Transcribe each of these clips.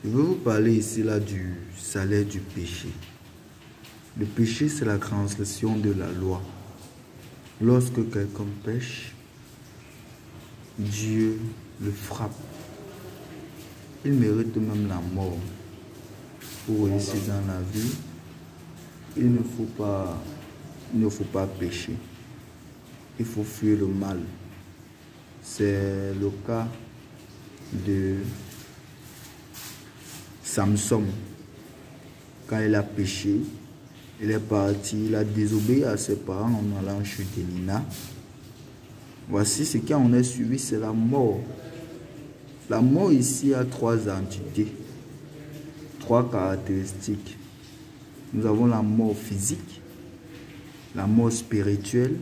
Je veux vous parler ici là du salaire du péché. Le péché, c'est la transgression de la loi. Lorsque quelqu'un pêche, Dieu le frappe. Il mérite même la mort. Pour réussir dans la vie, il ne faut pas pécher. Il faut fuir le mal. C'est le cas de Samson. Quand il a péché, il est parti, il a désobéi à ses parents en allant chez Délina. Voici ce qui en est suivi, c'est la mort. La mort ici a trois entités, trois caractéristiques. Nous avons la mort physique, la mort spirituelle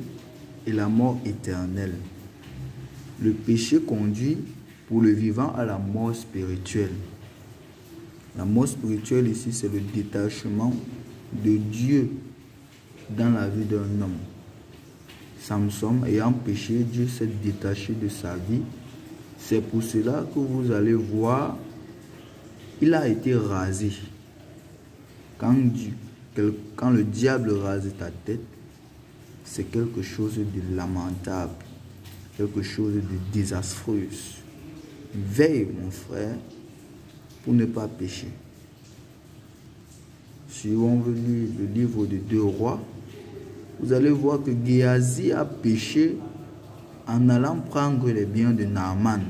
et la mort éternelle. Le péché conduit pour le vivant à la mort spirituelle. La mort spirituelle ici, c'est le détachement de Dieu dans la vie d'un homme. Samson ayant péché, Dieu s'est détaché de sa vie. C'est pour cela que vous allez voir, il a été rasé. Quand le diable rase ta tête, c'est quelque chose de lamentable, quelque chose de désastreux. Veille, mon frère, pour ne pas pécher. Si on veut lire le livre de 2 Rois, vous allez voir que Géasi a péché en allant prendre les biens de Naaman.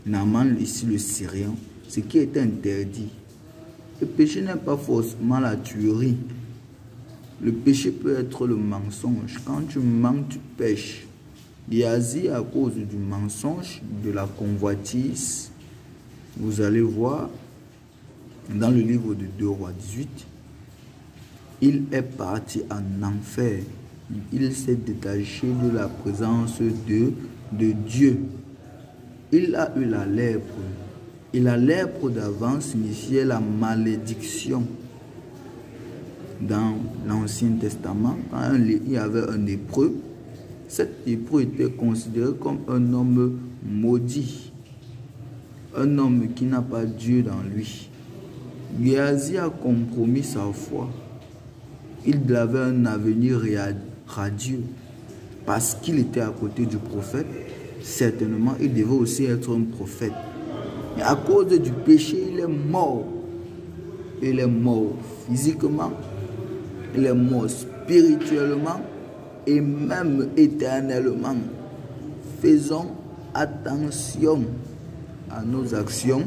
Naaman, ici le Syrien, ce qui est interdit. Le péché n'est pas forcément la tuerie. Le péché peut être le mensonge. Quand tu mens, tu pêches. Géasi, à cause du mensonge, de la convoitise, vous allez voir dans le livre de 2 Rois 18, il est parti en enfer. Il s'est détaché de la présence de Dieu. Il a eu la lèpre. Et la lèpre d'avant signifiait la malédiction. Dans l'Ancien Testament, quand il y avait un lépreux, cet lépreux était considéré comme un homme maudit. Un homme qui n'a pas Dieu dans lui. Géasi a compromis sa foi. Il avait un avenir radieux. Parce qu'il était à côté du prophète, certainement il devait aussi être un prophète. Mais à cause du péché, il est mort. Il est mort physiquement, il est mort spirituellement et même éternellement. Faisons attention à nos actions,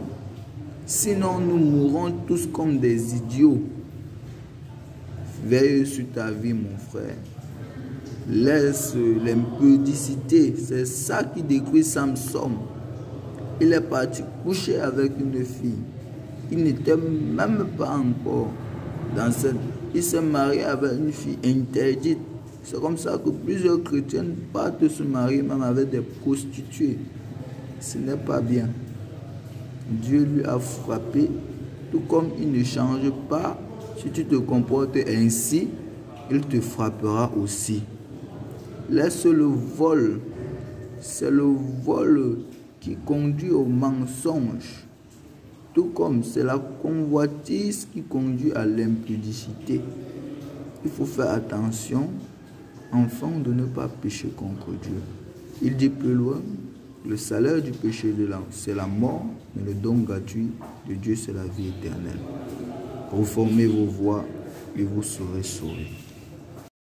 sinon nous mourrons tous comme des idiots. Veille sur ta vie, mon frère. Laisse l'impudicité. C'est ça qui décrit Samson. Il est parti coucher avec une fille. Il n'était même pas encore dans cette... Il s'est marié avec une fille interdite. C'est comme ça que plusieurs chrétiens partent se marier même avec des prostituées. Ce n'est pas bien. Dieu lui a frappé, tout comme il ne change pas. Si tu te comportes ainsi, il te frappera aussi. Laisse le vol. C'est le vol qui conduit au mensonge. Tout comme c'est la convoitise qui conduit à l'impudicité. Il faut faire attention, afin de ne pas pécher contre Dieu. Il dit plus loin, le salaire du péché c'est la mort, mais le don gratuit de Dieu c'est la vie éternelle. Reformez vos voies et vous serez sauvés.